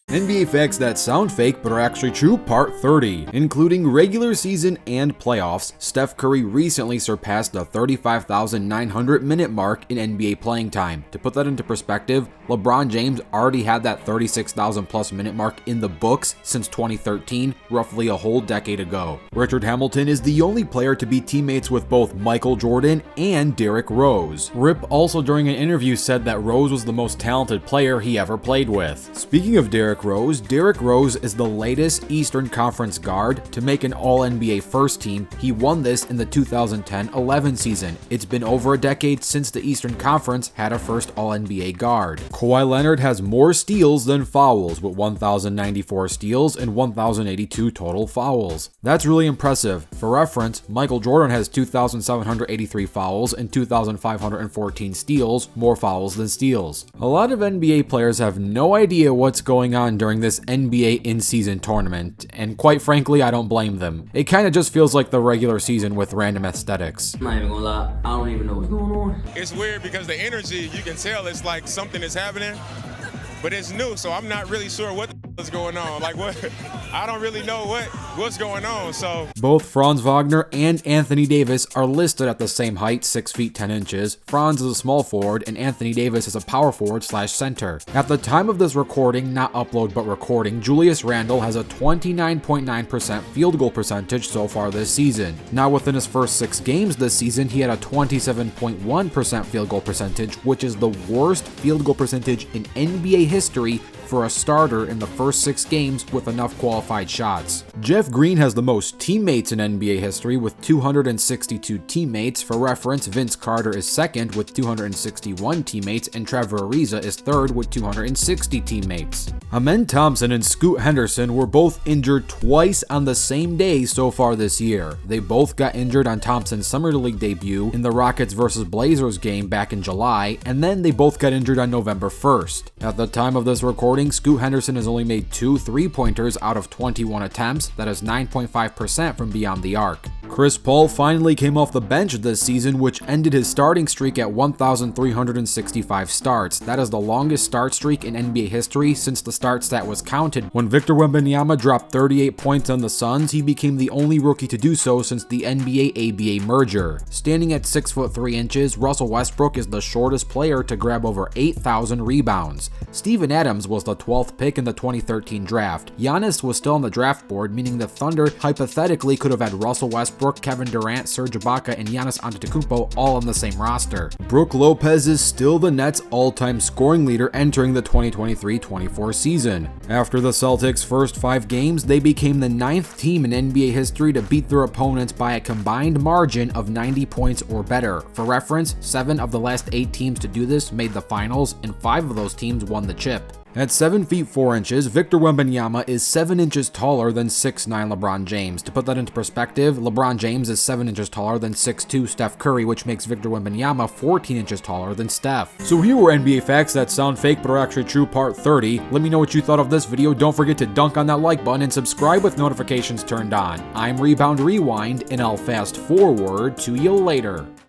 NBA facts that sound fake but are actually true, part 30. Including regular season and playoffs, Steph Curry recently surpassed the 35,900 minute mark in NBA playing time. To put that into perspective, LeBron James already had that 36,000 plus minute mark in the books since 2013, roughly a whole decade ago. Richard Hamilton is the only player to be teammates with both Michael Jordan and Derrick Rose. Rip also during an interview said that Rose was the most talented player he ever played with. Speaking of Derrick Rose is the latest Eastern Conference guard to make an All-NBA first team. He won this in the 2010-11 season. It's been over a decade since the Eastern Conference had a first All-NBA guard. Kawhi Leonard has more steals than fouls, with 1,094 steals and 1,082 total fouls. That's really impressive. For reference, Michael Jordan has 2,783 fouls and 2,514 steals, more fouls than steals. A lot of NBA players have no idea what's going on during this NBA in-season tournament, and quite frankly, I don't blame them. It kinda just feels like the regular season with random aesthetics. I'm not even gonna lie, I don't even know what's going on. It's weird because the energy, you can tell it's like something is happening, but it's new, so I'm not really sure what is going on. Like what? I don't really know what's going on, so. Both Franz Wagner and Anthony Davis are listed at the same height, 6 feet 10 inches. Franz is a small forward and Anthony Davis is a power forward / center. At the time of this recording, not upload but recording, Julius Randle has a 29.9% field goal percentage so far this season. Now within his first 6 games this season, he had a 27.1% field goal percentage, which is the worst field goal percentage in NBA history for a starter in the first 6 games with enough qualified shots. Jeff Green has the most teammates in NBA history with 262 teammates. For reference, Vince Carter is second with 261 teammates and Trevor Ariza is third with 260 teammates. Amen Thompson and Scoot Henderson were both injured twice on the same day so far this year. They both got injured on Thompson's Summer League debut in the Rockets vs Blazers game back in July, and then they both got injured on November 1st. At the time of this recording, Scoot Henderson has only made 2 3-pointers out of 21 attempts, that is 9.5% from beyond the arc. Chris Paul finally came off the bench this season, which ended his starting streak at 1,365 starts. That is the longest start streak in NBA history since the start stat was counted. When Victor Wembanyama dropped 38 points on the Suns, he became the only rookie to do so since the NBA-ABA merger. Standing at 6 foot 3 inches, Russell Westbrook is the shortest player to grab over 8,000 rebounds. Steven Adams was the 12th pick in the 2013 draft. Giannis was still on the draft board, meaning the Thunder hypothetically could have had Russell Westbrook, Kevin Durant, Serge Ibaka, and Giannis Antetokounmpo all on the same roster. Brook Lopez is still the Nets' all-time scoring leader entering the 2023-24 season. After the Celtics' first 5 games, they became the 9th team in NBA history to beat their opponents by a combined margin of 90 points or better. For reference, 7 of the last 8 teams to do this made the finals, and 5 of those teams won the chip. At 7 feet 4 inches, Victor Wembanyama is 7 inches taller than 6'9" LeBron James. To put that into perspective, LeBron James is 7 inches taller than 6'2" Steph Curry, which makes Victor Wembanyama 14 inches taller than Steph. So here were NBA facts that sound fake but are actually true, part 30. Let me know what you thought of this video. Don't forget to dunk on that like button and subscribe with notifications turned on. I'm Rebound Rewind, and I'll fast forward to you later.